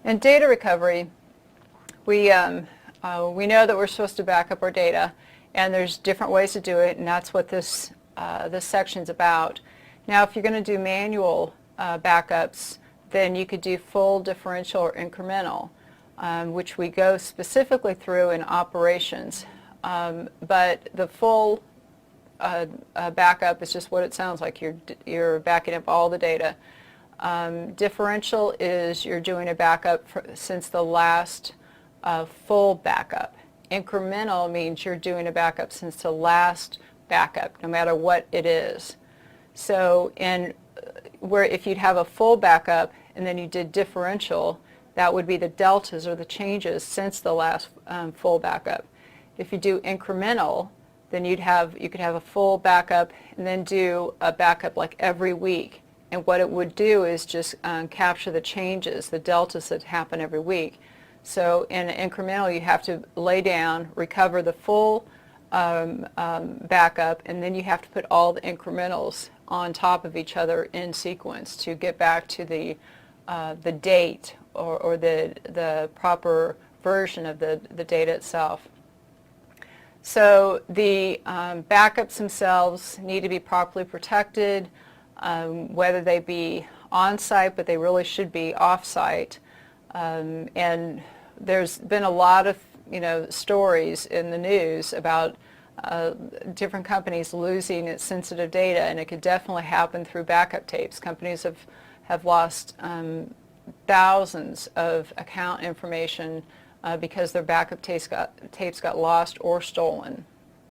In data recovery, we know that we're supposed to back up our data, and there's different ways to do it, and that's what this section's about. Now, if you're going to do manual backups, then you could do full, differential, or incremental, which we go specifically through in operations. But the full backup is just what it sounds like. You're backing up all the data. Differential is you're doing a backup since the last full backup. Incremental means you're doing a backup since the last backup, no matter what it is. So if you'd have a full backup and then you did differential, that would be the deltas or the changes since the last full backup. If you do incremental, then you could have a full backup and then do a backup like every week. And what it would do is just capture the changes, the deltas that happen every week. So in incremental, you have to lay down, recover the full backup, and then you have to put all the incrementals on top of each other in sequence to get back to the date or the proper version of the data itself. So the backups themselves need to be properly protected, whether they be on-site, but they really should be off-site. And there's been a lot of stories in the news about different companies losing its sensitive data, and it could definitely happen through backup tapes. Companies have lost thousands of account information because their backup tapes got lost or stolen.